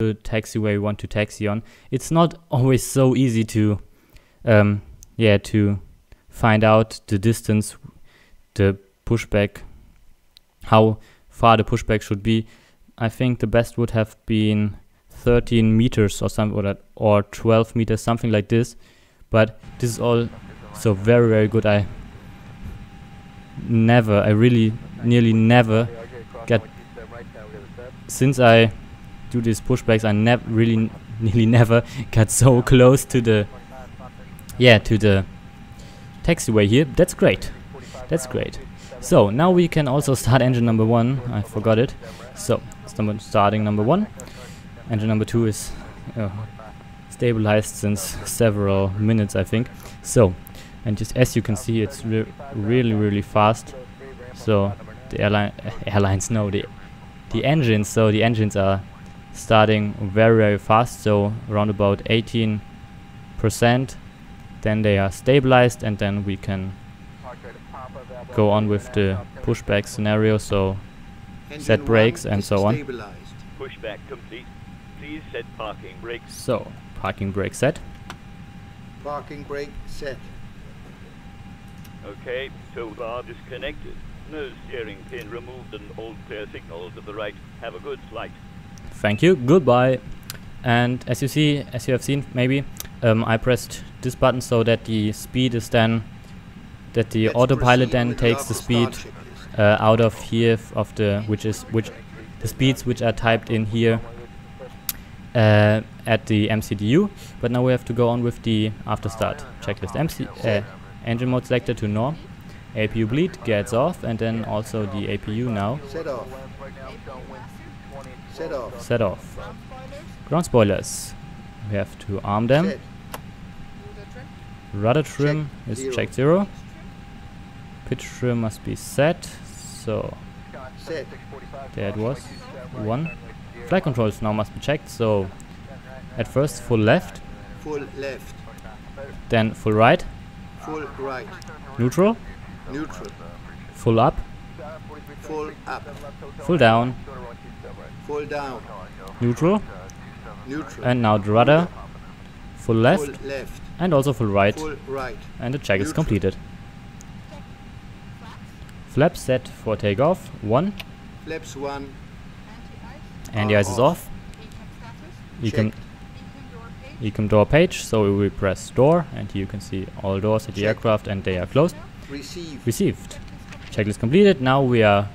the taxiway you want to taxi on. It's not always so easy to to find out the distance, the pushback, how far the pushback should be. I think the best would have been 13 meters or something, or 12 meters, something like this. But this is all so very, very good. I really nearly never get, since I do these pushbacks, I nearly never get so close to the taxiway here. That's great. That's great. So now we can also start engine number 1. I forgot it. So starting number 1. Engine number 2 is stabilized since several minutes, I think. So, and just as you can see, it's really fast. So the engines. So the engines are starting very fast. So around about 18%. Then they are stabilized, and then we can go on with the pushback scenario. So set brakes and so on. Pushback complete. Please set parking brakes. So parking brake set. Parking brake set. Okay, tow bar disconnected. No steering pin removed and all clear signal to the right. Have a good flight. Thank you. Goodbye. And as you have seen, maybe I pressed this button so that the speed is then, that the autopilot then takes the speed out of here of the the speeds which are typed in here at the MCDU. But now we have to go on with the after start checklist. Engine mode selected to norm. APU bleed gets off, and then also the APU now Set off. Set off. set off. Ground spoilers, we have to arm them. Set. Rudder trim Check is zero. checked 0. Pitch trim must be set. So Set. there it was. 1. Flight controls now must be checked. So at first full left, Full left. then full right, Full right. neutral, Neutral. full up, Full up. full down, Full down. neutral, Neutral. and now the rudder, full left, Full left. and also full right, Full right. and the check is Neutral. completed. Flaps set for takeoff. 1. Flaps 1. And the ice is off. Checked. Ecom door page. So we press door, and you can see all doors at the Check. aircraft, and they are closed. Receive. Received. Checklist completed. Now we are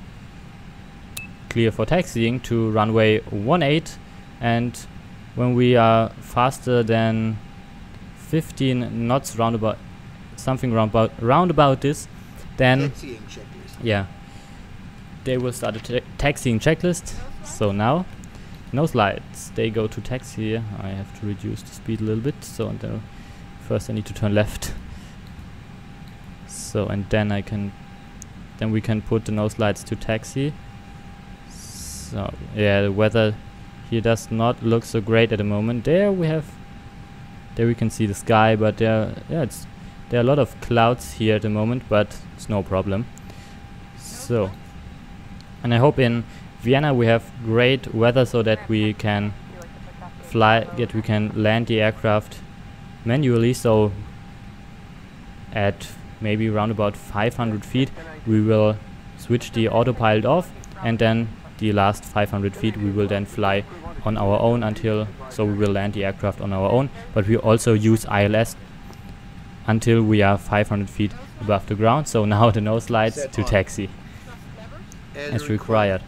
clear for taxiing to runway 18, and when we are faster than 15 knots, roundabout this, then Taxiing checklist. yeah, they will start a taxiing checklist. So now no slides, they go to taxi. I have to reduce the speed a little bit, so then first I need to turn left. So, and then we can put the nose lights to taxi. So yeah, the weather here does not look so great at the moment. There we can see the sky, but there are a lot of clouds here at the moment, but it's no problem. So, and I hope in Vienna we have great weather so that we can land the aircraft manually. So at maybe around about 500 feet we will switch the autopilot off, and then the last 500 feet we will then fly on our own so we will land the aircraft on our own, but we also use ILS until we are 500 feet above the ground. So now the nose lights Set to on. taxi as required.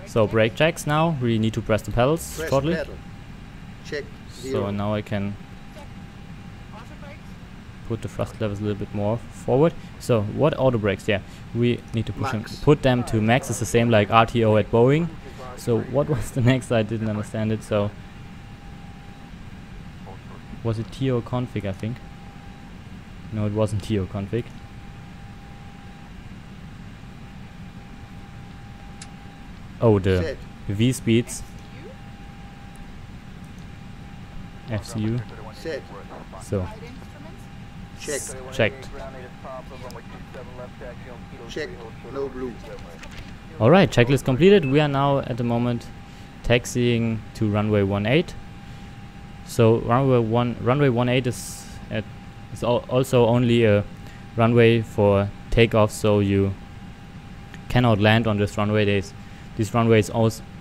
So brake checks now, we need to press the pedals Press shortly. pedal. Check So 0. now I can put the thrust levels a little bit more forward. So what auto brakes? Yeah, we need to put them to max. It's the same like RTO at Boeing. So what was the next? I didn't understand it. So was it TO config? I think. No, it wasn't TO config. Oh, the Set. V speeds. FCU. Set. So Check. checked. Check. No blue. Alright, checklist completed. We are now at the moment taxiing to runway 18. So runway 18 is also only a runway for takeoff, so you cannot land on this runway. This runway is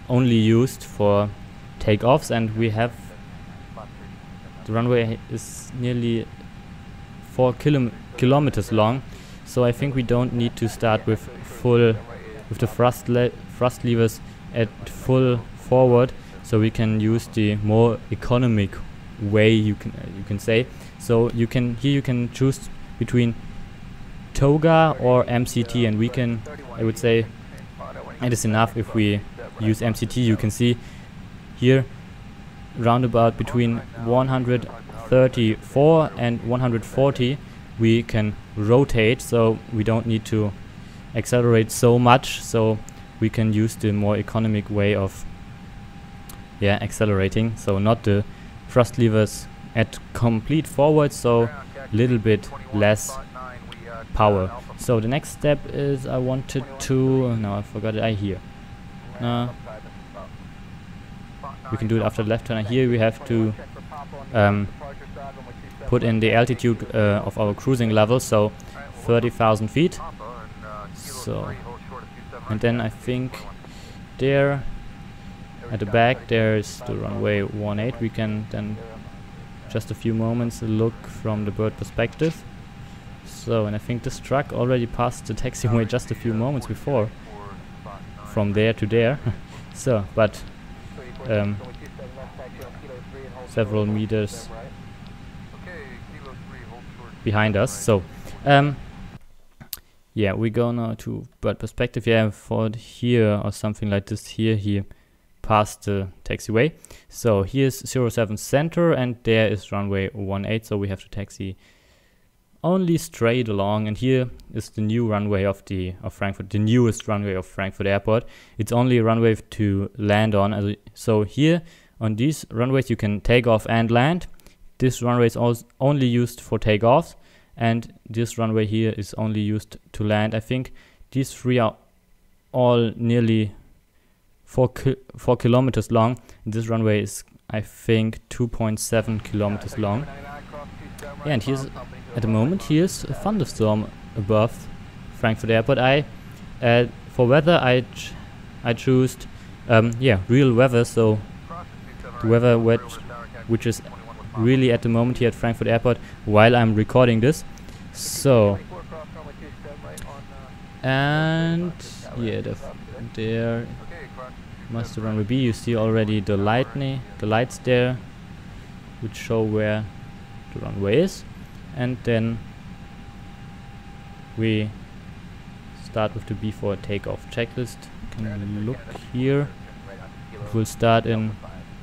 only used for takeoffs, and we have the runway is nearly 4 kilometers long, so I think we don't need to start with the thrust levers at full forward, so we can use the more economic way, you can say. So you can choose between toga or MCT, and I would say it is enough if we use MCT. You can see here roundabout between 134 and 140 we can rotate, so we don't need to accelerate so much, so we can use the more economic way of accelerating. So not the thrust levers at complete forward, so little bit less power. So the next step is I wanted to, no, I forgot it, here. We can do it after the left turn. Here we have to put in the altitude of our cruising level, so 30,000 feet. So, and then I think there at the back there is the runway 18. We can then just a few moments look from the bird perspective. So, and I think this truck already passed the taxiway just a few moments before, from there to there. So, but several meters behind us. So, yeah, we go now to bird perspective. Yeah, for here or something like this. Here passed the taxiway. So here's 07 center, and there is runway 18. So we have to taxi only straight along, and here is the new runway of Frankfurt, the newest runway of Frankfurt Airport. It's only a runway to land on. So here on these runways you can take off and land. This runway is only used for takeoffs, and this runway here is only used to land. I think these three are all nearly 4 kilometers long. And this runway is, I think, 2.7 kilometers long. Yeah, and here's at the moment here's a thunderstorm above Frankfurt Airport. For weather I choose real weather, so the weather which is really at the moment here at Frankfurt Airport while I'm recording this. So, and yeah, there must the runway be. You see already the lights there, which show where the runway is, and then we start with the before takeoff checklist. Can you look here? It will start in.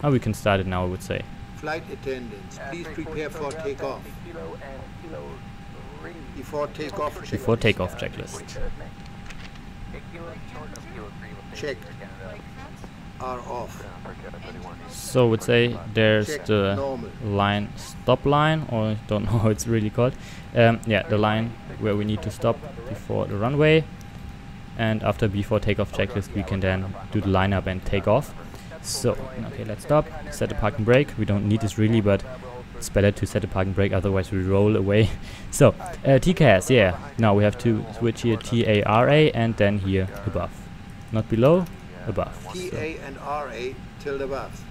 We can start it now, I would say. Flight attendants, please prepare for takeoff. Before takeoff checklist. Check. Are off. So I would say there's Check the normal. line, stop line, or I don't know how it's really called. Yeah, the line where we need to stop before the runway, and after before takeoff checklist we can then do the lineup and take off. So, okay, let's stop, set the parking brake. We don't need this really, but it's better to set the parking brake, otherwise we roll away. So, TCAS, yeah. Now we have to switch here TARA and then here above. Not below, above. TA and RA till above.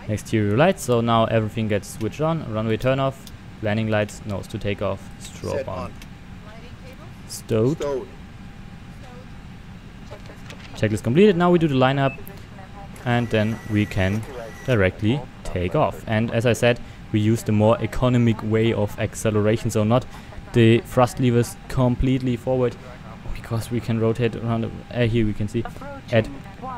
Exterior lights, so now everything gets switched on. Runway turn off, landing lights, nose to take off, strobe Set on. Stowed. Stowed. Checklist completed. Now we do the lineup, and then we can directly take off. And as I said, we use the more economic way of acceleration, so not the thrust levers completely forward, because we can rotate around. Here we can see at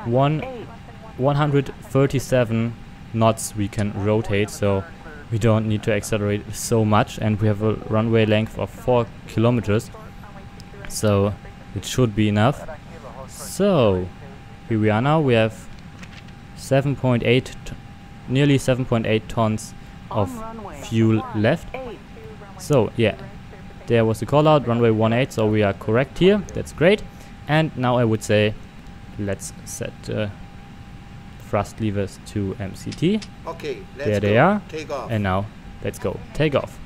137 knots we can rotate, so we don't need to accelerate so much, and we have a runway length of 4 kilometers, so it should be enough. So here we are now. We have nearly 7.8 tons of fuel left. So yeah, there was the call out, runway 18, so we are correct here. That's great. And now I would say let's set thrust levers to MCT. Okay, let's There go. they are. Take off. And now let's go. Take off.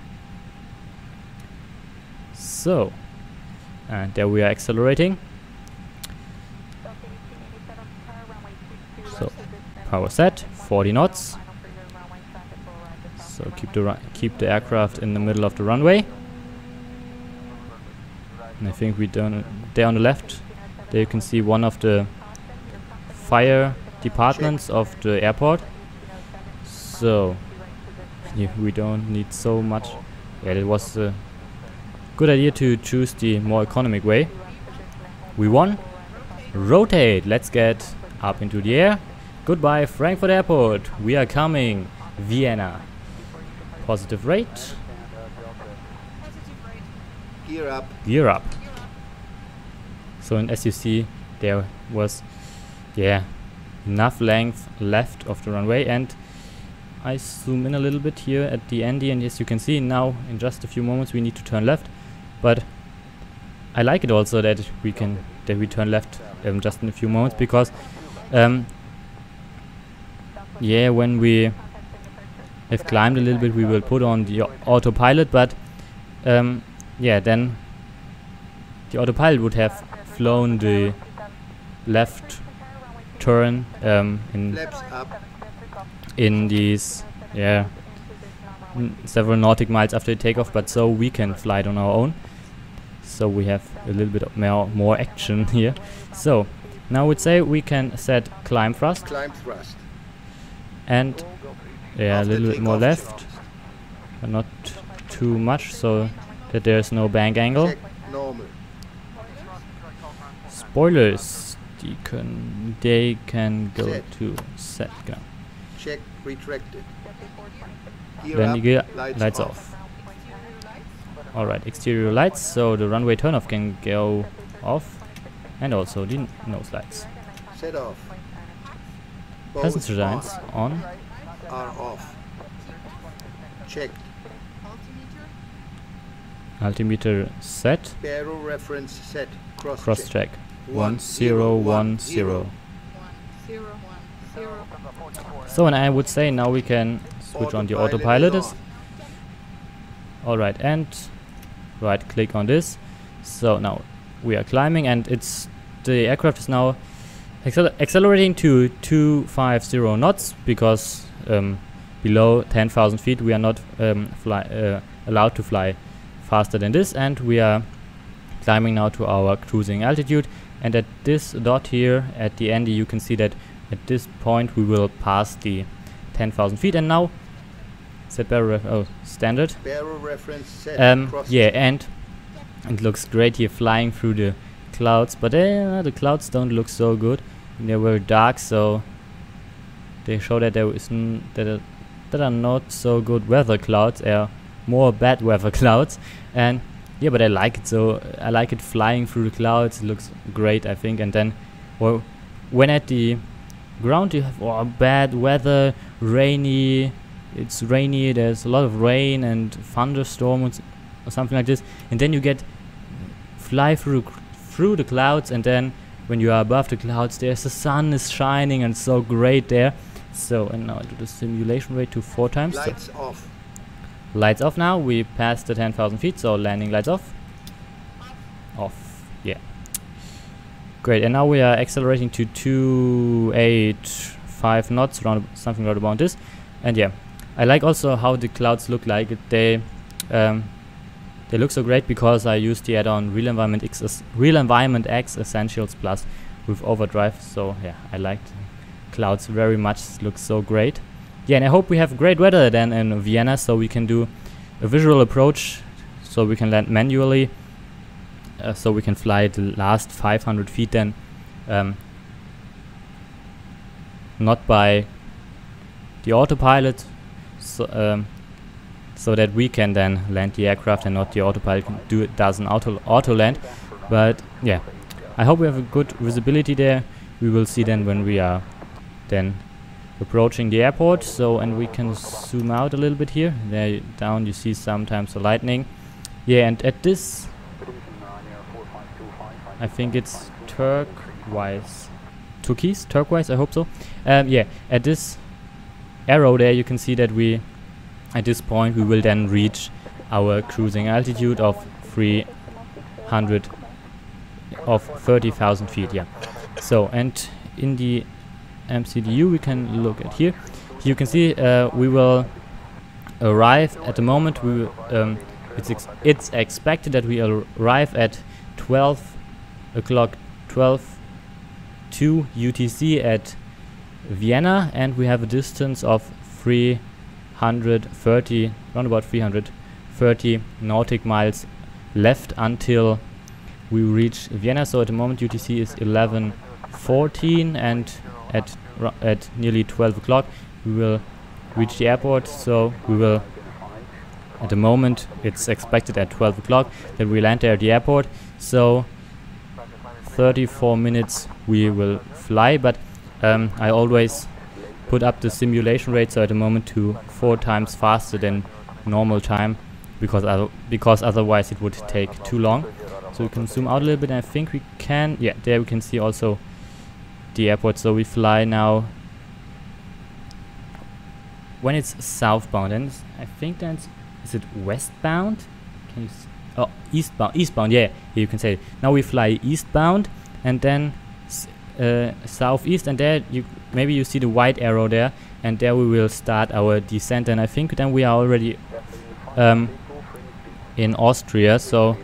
So, and there we are accelerating. So, power set, 40 knots. So keep the aircraft in the middle of the runway. And I think we done there on the left. There you can see one of the fire departments of the airport. So yeah, we don't need so much. Yeah, it was a good idea to choose the more economic way. We won. Rotate. Let's get up into the air. Goodbye Frankfurt Airport. We are coming. Vienna. Positive rate. Gear up. Gear up. So, and as you see, there was enough length left of the runway, and I zoom in a little bit here at the end, and as you can see now in just a few moments we need to turn left, but I like it also that we turn left just in a few moments, because when we have climbed a little bit we will put on the autopilot, but then the autopilot would have flown the left turn in these several nautical miles after takeoff, but so we can fly it on our own, so we have a little bit of more action here. So now I would say we can set climb thrust, and a little bit more left, but not too much, so that there's no bank angle. Check normal. Spoilers, they can go Set. to set. Check retracted. Gear Then up, you get lights off. Alright, exterior lights, so the runway turnoff can go off, and also the nose lights. Set off. Both Passenger signs on. are off. Checked. Altimeter set. Baro reference set. Cross check. 1010. So, and I would say now we can switch on the autopilot. Alright, and right click on this. So now we are climbing, and the aircraft is now accelerating to 250 knots, because below 10,000 feet we are not allowed to fly faster than this, and we are climbing now to our cruising altitude. And at this dot here at the end you can see that at this point we will pass the 10,000 feet, and now set standard. Baro reference set. And it looks great here flying through the clouds, but the clouds don't look so good. They're very dark, so they show that there is that are not so good weather clouds, more bad weather clouds. And yeah, but I like it, so I like it flying through the clouds. It looks great, I think. And then when at the ground you have bad weather, rainy, it's rainy, there's a lot of rain and thunderstorms or something like this, and then you fly through the clouds, and then when you are above the clouds the sun is shining, and so great there. So, and now I do the simulation rate to 4 times. Lights off. Lights off now. We passed the 10,000 feet, so landing lights off. Off, yeah. Great, and now we are accelerating to 285 knots, something around about this. And yeah, I like also how the clouds look like. They look so great because I used the add-on Real Environment X Essentials Plus with Overdrive. So yeah, I liked clouds very much. It looks so great. Yeah, and I hope we have great weather then in Vienna, so we can do a visual approach, so we can land manually, so we can fly the last 500 feet then, not by the autopilot, so that we can then land the aircraft and not the autopilot does an auto land. But yeah, I hope we have a good visibility there. We will see then when we are then approaching the airport. So, and we can zoom out a little bit here. There down you see sometimes the lightning. Yeah, and at this, I think it's turquoise turquoise, I hope so. Yeah, at this arrow there you can see that we, at this point, we will then reach our cruising altitude of 30,000 feet, yeah. So, and in the MCDU we can look at here. You can see we will arrive at the moment. We will, it's expected that we arrive at 12 o'clock, 12:02 UTC at Vienna, and we have a distance of 330, around about 330 nautic miles left until we reach Vienna. So at the moment UTC is 11:14, and at nearly 12 o'clock we will reach the airport. So we will, at the moment it's expected at 12 o'clock that we land there at the airport. So 34 minutes we will fly, but I always put up the simulation rate, so at the moment to 4 times faster than normal time, because otherwise it would take too long. So we can zoom out a little bit, and I think we can, yeah, there we can see also the airport. So we fly now when it's southbound, and I think that's, is it westbound? Can you oh, eastbound, yeah, here you can say it. Now we fly eastbound, and then southeast, and there maybe you see the white arrow there, and there we will start our descent. And I think then we are already in Austria, so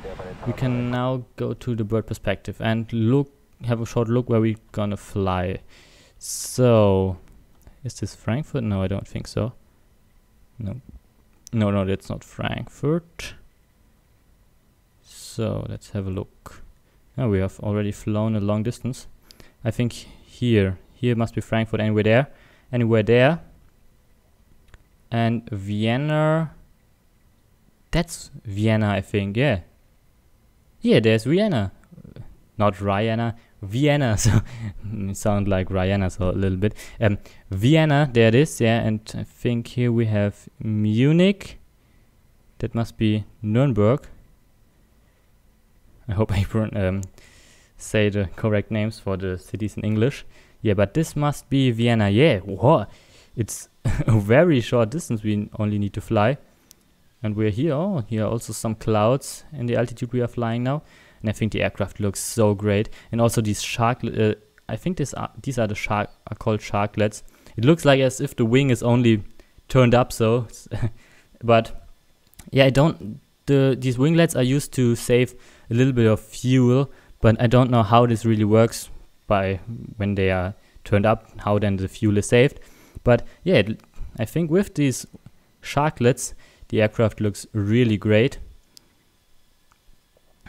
we can now go to the bird perspective and have a short look where we're gonna fly. So is this Frankfurt? No, I don't think so. No, that's not Frankfurt. So let's have a look. Now we have already flown a long distance. I think here must be Frankfurt, anywhere there. And Vienna, that's Vienna, I think, yeah. Yeah, there's Vienna. Not Rihanna, Vienna, so it sounds like Rihanna, so a little bit. Vienna, there it is, yeah, and I think here we have Munich. That must be Nuremberg. I hope I say the correct names for the cities in English. Yeah, but this must be Vienna. Yeah, whoa, it's a very short distance we only need to fly. And we're here. Oh, here are also some clouds in the altitude we are flying now. And I think the aircraft looks so great. And also these I think these are called sharklets. It looks like as if the wing is only turned up, so but yeah, these winglets are used to save a little bit of fuel, but I don't know how this really works by when they are turned up, how then the fuel is saved. But yeah, I think with these sharklets the aircraft looks really great.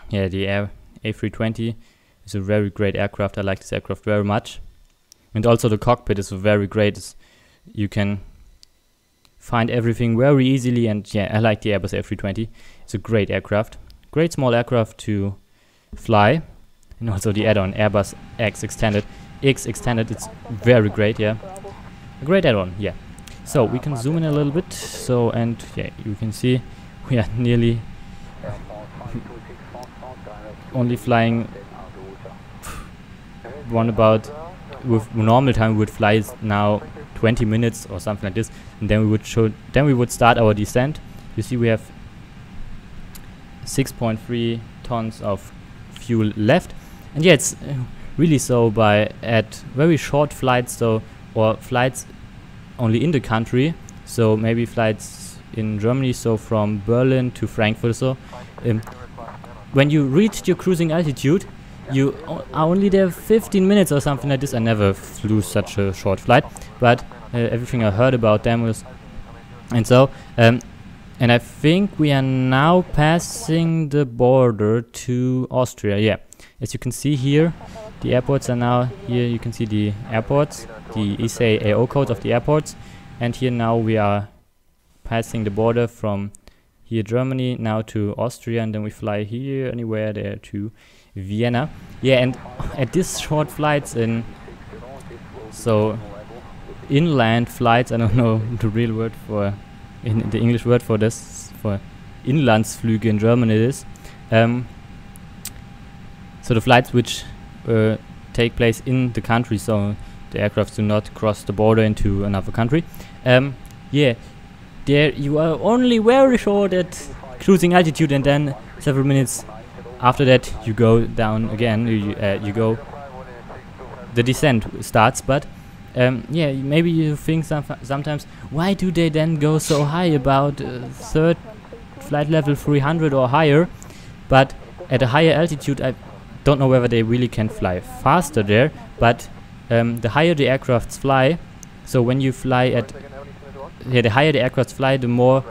Yeah, the A320 is a very great aircraft. I like this aircraft very much. And also the cockpit is very great. You can find everything very easily, and yeah, I like the Airbus A320. It's a great aircraft. Great small aircraft to fly. And also the add-on Airbus X extended. It's very great, yeah. A great add-on, yeah. So we can zoom in a little bit. So, and yeah, you can see we are nearly only flying with normal time we would fly now 20 minutes or something like this, and then we would start our descent. You see we have 6.3 tons of fuel left, and yeah, it's really so at very short flights, or flights only in the country, so maybe flights in Germany, so from Berlin to Frankfurt. So when you reach your cruising altitude, you are only there 15 minutes or something like this. I never flew such a short flight, but everything I heard about them was, and so and I think we are now passing the border to Austria. Yeah, as you can see here, the airports are now here. You can see the airports, the ICAO codes of the airports, and here now we are passing the border from here Germany now to Austria, and then we fly here anywhere there to Vienna. Yeah, and at these short flights inland flights, I don't know the real word for, in the English word for this, for Inlandsflüge in German it is. So the flights which take place in the country, so the aircraft do not cross the border into another country. Yeah, there you are only very short at cruising altitude, and then several minutes after that you go down again. You go, the descent starts, but yeah, maybe you think sometimes, why do they then go so high, about third flight level 300 or higher? But at a higher altitude, I don't know whether they really can fly faster there, but the higher the aircrafts fly, so when you fly at, yeah, the higher the aircrafts fly, the more